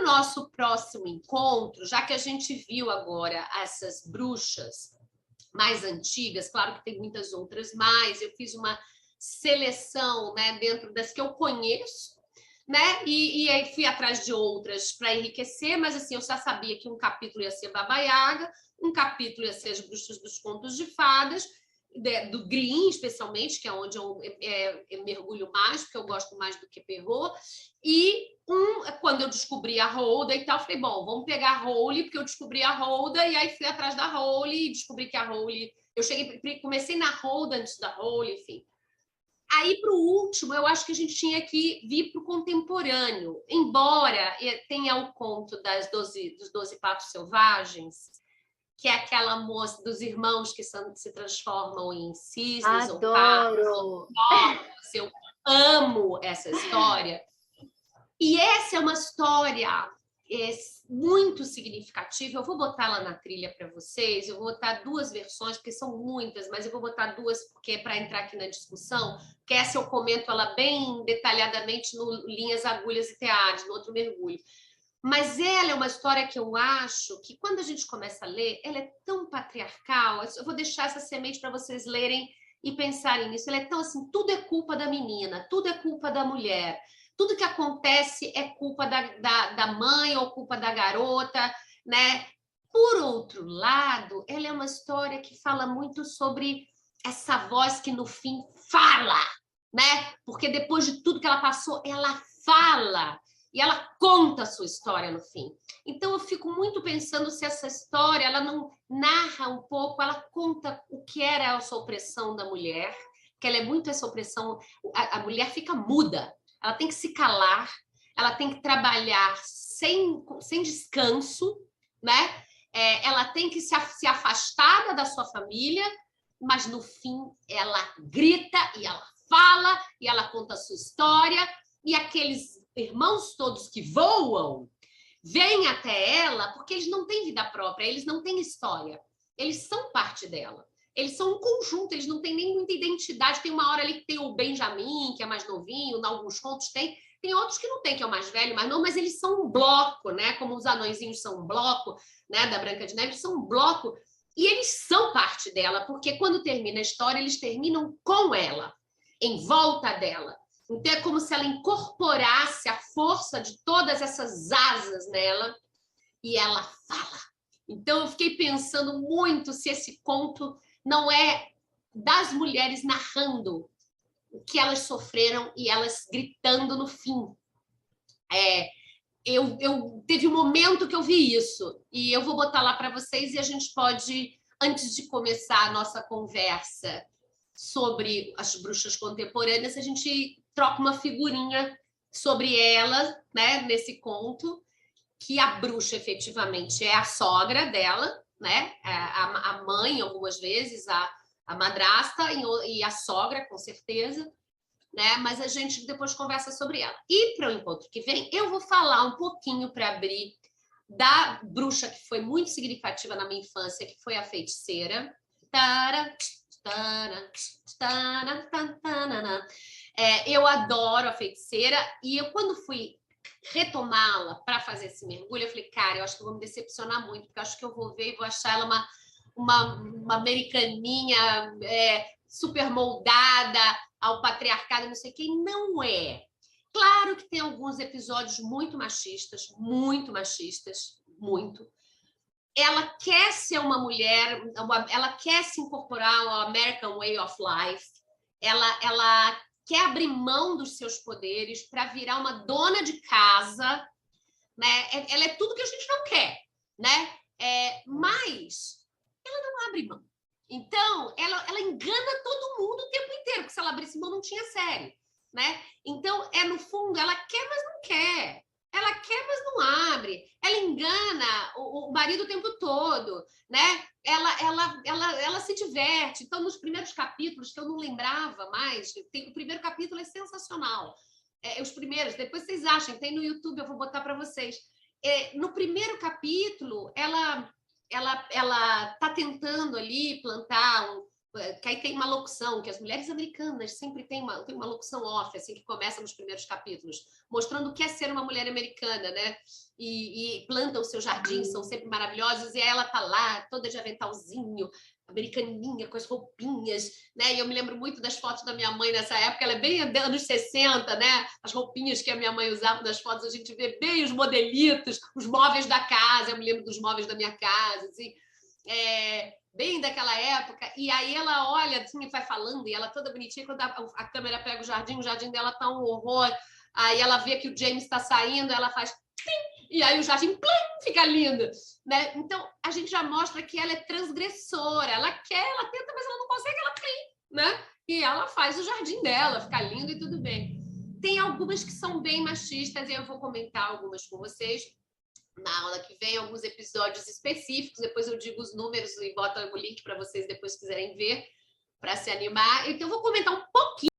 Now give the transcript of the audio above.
nosso próximo encontro, já que a gente viu agora essas bruxas mais antigas, claro que tem muitas outras mais, eu fiz uma seleção, né, dentro das que eu conheço, né? E aí fui atrás de outras para enriquecer, mas assim, eu já sabia que um capítulo ia ser Baba Yaga, um capítulo ia ser as bruxas dos contos de fadas, do Grimm, especialmente, que é onde eu mergulho mais, porque eu gosto mais do que Perrault, e quando eu descobri a Holda e tal, eu falei, bom, vamos pegar a Rowley, porque eu descobri a Holda, e aí fui atrás da Rowley, e descobri que a Rowley... comecei na Holda antes da Rowley, enfim. Aí, para o último, eu acho que a gente tinha que vir para o contemporâneo. Embora tenha o conto dos 12 Patos Selvagens, que é aquela moça dos irmãos que se transformam em cisnes ou patos ou corvos. Eu amo essa história. E essa é uma história muito significativa. Eu vou botar lá na trilha para vocês. Eu vou botar duas versões, porque são muitas, mas eu vou botar duas porque é para entrar aqui na discussão, que essa eu comento ela bem detalhadamente no Linhas, Agulhas e Teares, no outro mergulho. Mas ela é uma história que eu acho que, quando a gente começa a ler, ela é tão patriarcal. Eu vou deixar essa semente para vocês lerem e pensarem nisso. Ela é tão assim, tudo é culpa da menina, tudo é culpa da mulher. Tudo que acontece é culpa da mãe ou culpa da garota, né? Por outro lado, ela é uma história que fala muito sobre essa voz que, no fim, fala, né? Porque depois de tudo que ela passou, ela fala. E ela conta a sua história no fim. Então, eu fico muito pensando se essa história ela não narra um pouco, ela conta o que era essa opressão da mulher, que ela é muito essa opressão, a mulher fica muda, ela tem que se calar, ela tem que trabalhar sem descanso, né? Ela tem que se afastar da sua família, mas no fim ela grita e ela fala e ela conta a sua história, e aqueles irmãos todos que voam vêm até ela porque eles não têm vida própria, eles não têm história, eles são parte dela. Eles são um conjunto, eles não têm nem muita identidade. Tem uma hora ali que tem o Benjamin, que é mais novinho, em alguns contos tem outros que não tem, que é o mais velho, mas eles são um bloco, né? Como os anõezinhos são um bloco, né? Da Branca de Neve, eles são um bloco, e eles são parte dela, porque quando termina a história, eles terminam com ela, em volta dela. Então é como se ela incorporasse a força de todas essas asas nela, e ela fala. Então eu fiquei pensando muito se esse conto não é das mulheres narrando o que elas sofreram e elas gritando no fim. Eu teve um momento que eu vi isso, e eu vou botar lá para vocês, e a gente pode, antes de começar a nossa conversa sobre as bruxas contemporâneas, a gente troca uma figurinha sobre ela, né, nesse conto, que a bruxa efetivamente é a sogra dela, né? A mãe, algumas vezes, a madrasta e a sogra, com certeza, né? Mas a gente depois conversa sobre ela. E para o encontro que vem, eu vou falar um pouquinho para abrir da bruxa que foi muito significativa na minha infância, que foi a feiticeira. Eu adoro a feiticeira, e eu, quando fui retomá-la para fazer esse mergulho, eu falei, cara, eu acho que eu vou me decepcionar muito, porque eu acho que eu vou ver e vou achar ela uma americaninha super moldada ao patriarcado, não sei quem. Não é. Claro que tem alguns episódios muito machistas, muito. Ela quer ser uma mulher, ela quer se incorporar ao American Way of Life, ela quer abrir mão dos seus poderes para virar uma dona de casa, né? Ela é tudo que a gente não quer, né? Mas ela não abre mão. Então, ela engana todo mundo o tempo inteiro, porque se ela abrisse mão, não tinha série, né? Então, no fundo, ela quer, mas não quer. Ela quer, mas não abre. Ela engana o marido o tempo todo, né? Ela se diverte. Então, nos primeiros capítulos, que eu não lembrava mais, o primeiro capítulo é sensacional. Os primeiros, depois vocês acham, tem no YouTube, eu vou botar para vocês. No primeiro capítulo, ela está tentando ali plantar que aí tem uma locução, que as mulheres americanas sempre têm uma locução off, assim, que começa nos primeiros capítulos, mostrando o que é ser uma mulher americana, né? E plantam o seu jardim, são sempre maravilhosos, e ela tá lá, toda de aventalzinho, americaninha, com as roupinhas, né? E eu me lembro muito das fotos da minha mãe nessa época, ela é bem anos 60, né? As roupinhas que a minha mãe usava nas fotos, a gente vê bem os modelitos, os móveis da casa, eu me lembro dos móveis da minha casa, assim, bem daquela época, e aí ela olha assim e vai falando, e ela toda bonitinha, quando a câmera pega o jardim dela tá um horror, aí ela vê que o James está saindo, ela faz e aí o jardim plim, fica lindo, né? Então a gente já mostra que ela é transgressora, ela quer, ela tenta, mas ela não consegue, ela plim, né? E ela faz o jardim dela, fica lindo e tudo bem. Tem algumas que são bem machistas e eu vou comentar algumas com vocês na aula que vem, alguns episódios específicos, depois eu digo os números e boto o link para vocês depois quiserem ver, para se animar. Então eu vou comentar um pouquinho